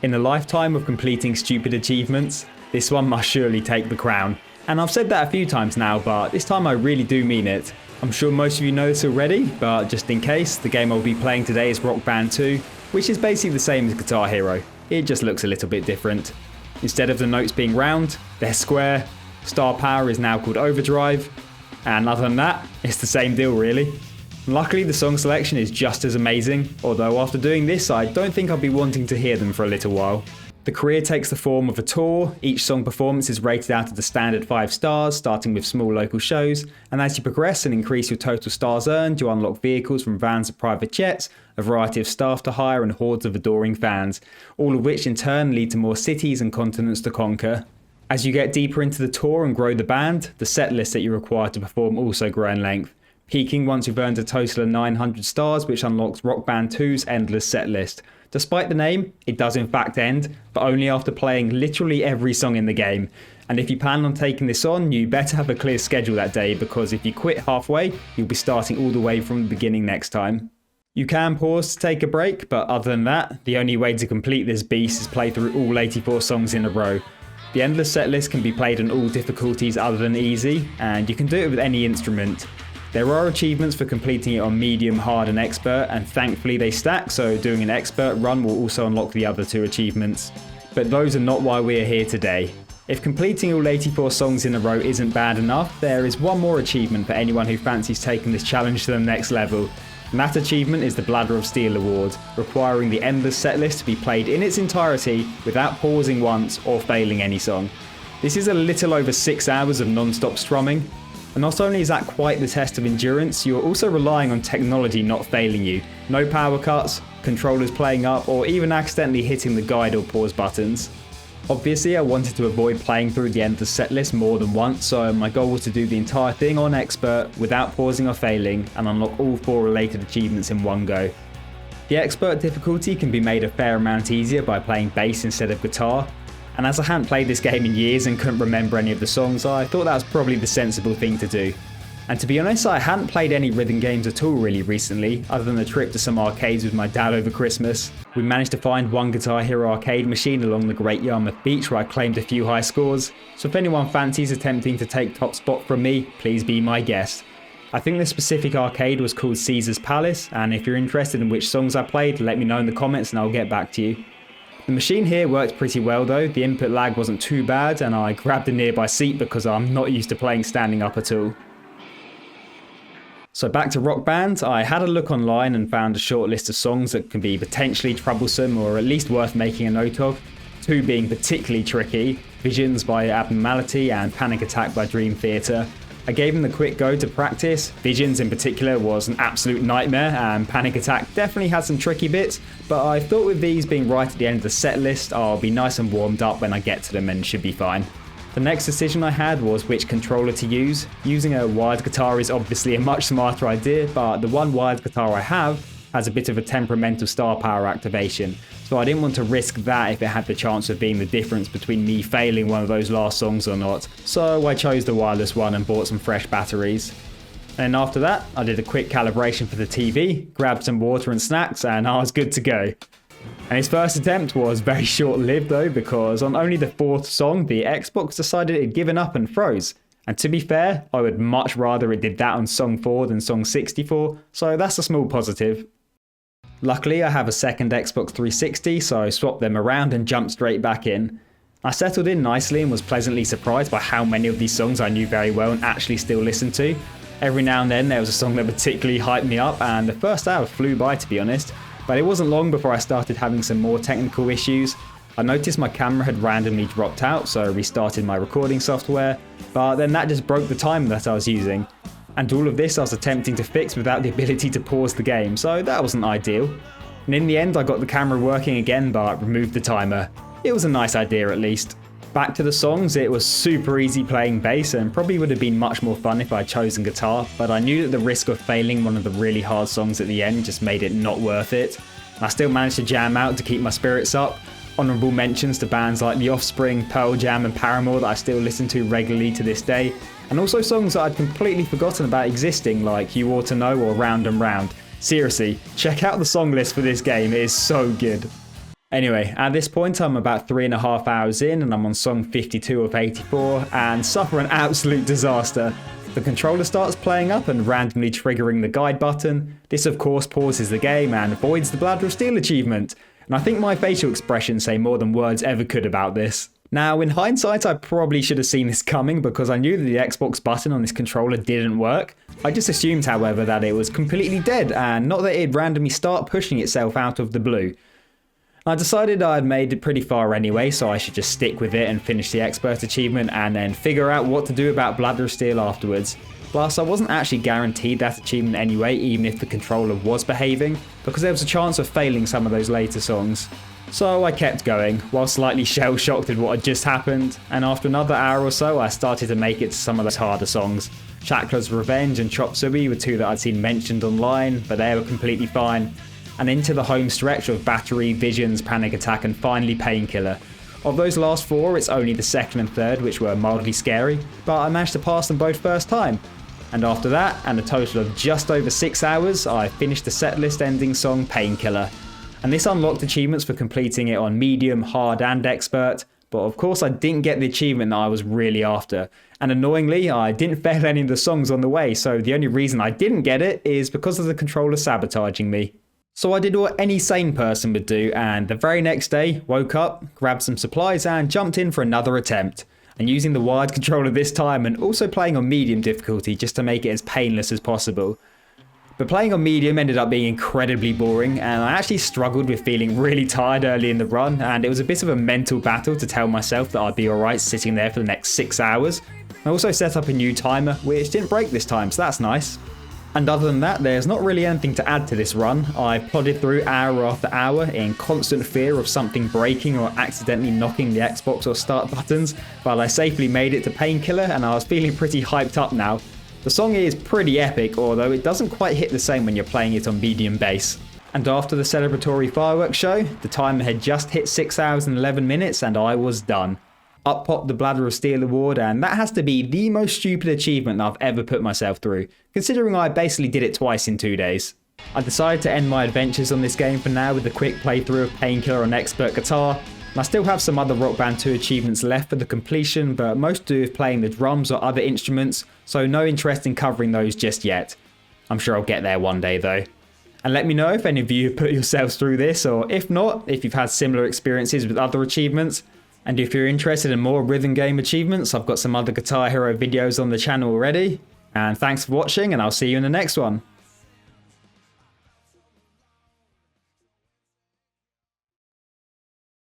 In a lifetime of completing stupid achievements, this one must surely take the crown. And I've said that a few times now, but this time I really do mean it. I'm sure most of you know this already, but just in case, the game I'll be playing today is Rock Band 2, which is basically the same as Guitar Hero. It just looks a little bit different. Instead of the notes being round, they're square, star power is now called overdrive, and other than that, it's the same deal really. Luckily the song selection is just as amazing, although after doing this I don't think I'll be wanting to hear them for a little while. The career takes the form of a tour. Each song performance is rated out of the standard 5 stars, starting with small local shows, and as you progress and increase your total stars earned, you unlock vehicles from vans to private jets, a variety of staff to hire and hordes of adoring fans, all of which in turn lead to more cities and continents to conquer. As you get deeper into the tour and grow the band, the set list that you're required to perform also grow in length, peaking once you've earned a total of 900 stars, which unlocks Rock Band 2's endless set list. Despite the name, it does in fact end, but only after playing literally every song in the game. And if you plan on taking this on, you better have a clear schedule that day, because if you quit halfway, you'll be starting all the way from the beginning next time. You can pause to take a break, but other than that, the only way to complete this beast is play through all 84 songs in a row. The endless set list can be played on all difficulties other than easy, and you can do it with any instrument. There are achievements for completing it on medium, hard and expert, and thankfully they stack, so doing an expert run will also unlock the other 2 achievements. But those are not why we are here today. If completing all 84 songs in a row isn't bad enough, there is one more achievement for anyone who fancies taking this challenge to the next level. And that achievement is the Bladder of Steel award, requiring the endless setlist to be played in its entirety without pausing once or failing any song. This is a little over 6 hours of non-stop strumming. And not only is that quite the test of endurance, you're also relying on technology not failing you. No power cuts, controllers playing up, or even accidentally hitting the guide or pause buttons. Obviously I wanted to avoid playing through the endless setlist more than once, so my goal was to do the entire thing on expert without pausing or failing, and unlock all 4 related achievements in one go. The expert difficulty can be made a fair amount easier by playing bass instead of guitar. And as I hadn't played this game in years and couldn't remember any of the songs, I thought that was probably the sensible thing to do. And to be honest, I hadn't played any rhythm games at all really recently, other than a trip to some arcades with my dad over Christmas. We managed to find one Guitar Hero arcade machine along the Great Yarmouth Beach where I claimed a few high scores, so if anyone fancies attempting to take top spot from me, please be my guest. I think this specific arcade was called Caesar's Palace, and if you're interested in which songs I played, let me know in the comments and I'll get back to you. The machine here worked pretty well though, the input lag wasn't too bad, and I grabbed a nearby seat because I'm not used to playing standing up at all. So back to Rock Band, I had a look online and found a short list of songs that can be potentially troublesome or at least worth making a note of, 2 being particularly tricky, Visions by Abnormality and Panic Attack by Dream Theater. I gave them a quick go to practice. Visions in particular was an absolute nightmare, and Panic Attack definitely had some tricky bits, but I thought with these being right at the end of the set list, I'll be nice and warmed up when I get to them and should be fine. The next decision I had was which controller to use. Using a wired guitar is obviously a much smarter idea, but the one wired guitar I have has a bit of a temperamental star power activation, so I didn't want to risk that if it had the chance of being the difference between me failing one of those last songs or not, so I chose the wireless one and bought some fresh batteries. And after that, I did a quick calibration for the TV, grabbed some water and snacks, and I was good to go. And his first attempt was very short-lived though, because on only the 4th song, the Xbox decided it had given up and froze. And to be fair, I would much rather it did that on song 4 than song 64, so that's a small positive. Luckily, I have a second Xbox 360, so I swapped them around and jumped straight back in. I settled in nicely and was pleasantly surprised by how many of these songs I knew very well and actually still listened to. Every now and then there was a song that particularly hyped me up, and the first hour flew by to be honest, but it wasn't long before I started having some more technical issues. I noticed my camera had randomly dropped out, so I restarted my recording software, but then that just broke the timer that I was using. And all of this I was attempting to fix without the ability to pause the game, so that wasn't ideal. And in the end I got the camera working again, but removed the timer. It was a nice idea at least. Back to the songs, it was super easy playing bass and probably would have been much more fun if I'd chosen guitar, but I knew that the risk of failing one of the really hard songs at the end just made it not worth it. I still managed to jam out to keep my spirits up. Honourable mentions to bands like The Offspring, Pearl Jam and Paramore that I still listen to regularly to this day, and also songs that I'd completely forgotten about existing like You Ought to Know or Round and Round. Seriously, check out the song list for this game, it is so good. Anyway, at this point I'm about 3.5 hours in and I'm on song 52 of 84 and suffer an absolute disaster. The controller starts playing up and randomly triggering the guide button. This of course pauses the game and voids the Bladder of Steel achievement. And I think my facial expressions say more than words ever could about this. Now, in hindsight, I probably should have seen this coming because I knew that the Xbox button on this controller didn't work. I just assumed, however, that it was completely dead and not that it'd randomly start pushing itself out of the blue. I decided I had made it pretty far anyway, so I should just stick with it and finish the expert achievement and then figure out what to do about Bladder of Steel afterwards. Plus, I wasn't actually guaranteed that achievement anyway, even if the controller was behaving, because there was a chance of failing some of those later songs. So I kept going, while slightly shell-shocked at what had just happened, and after another hour or so I started to make it to some of those harder songs. Shackler's Revenge and Chop Suey were two that I'd seen mentioned online, but they were completely fine. And into the home stretch of Battery, Visions, Panic Attack and finally Painkiller. Of those last four, it's only the second and third which were mildly scary, but I managed to pass them both first time. And after that, and a total of just over 6 hours, I finished the setlist ending song Painkiller. And this unlocked achievements for completing it on medium, hard and expert, but of course I didn't get the achievement that I was really after. And annoyingly, I didn't fail any of the songs on the way, so the only reason I didn't get it is because of the controller sabotaging me. So I did what any sane person would do, and the very next day, woke up, grabbed some supplies and jumped in for another attempt. And using the wired controller this time and also playing on medium difficulty just to make it as painless as possible. But playing on medium ended up being incredibly boring and I actually struggled with feeling really tired early in the run and it was a bit of a mental battle to tell myself that I'd be alright sitting there for the next 6 hours. I also set up a new timer which didn't break this time, so that's nice. And other than that, there's not really anything to add to this run. I plodded through hour after hour in constant fear of something breaking or accidentally knocking the Xbox or start buttons, but I safely made it to Painkiller and I was feeling pretty hyped up now. The song is pretty epic, although it doesn't quite hit the same when you're playing it on medium bass. And after the celebratory fireworks show, the timer had just hit 6 hours and 11 minutes and I was done. Up popped the Bladder of Steel award, and that has to be the most stupid achievement that I've ever put myself through, considering I basically did it twice in 2 days. I decided to end my adventures on this game for now with a quick playthrough of Painkiller on expert guitar, and I still have some other Rock Band 2 achievements left for the completion, but most do with playing the drums or other instruments, so no interest in covering those just yet. I'm sure I'll get there one day though. And let me know if any of you have put yourselves through this, or if not, if you've had similar experiences with other achievements. And if you're interested in more rhythm game achievements, I've got some other Guitar Hero videos on the channel already. And thanks for watching, and I'll see you in the next one.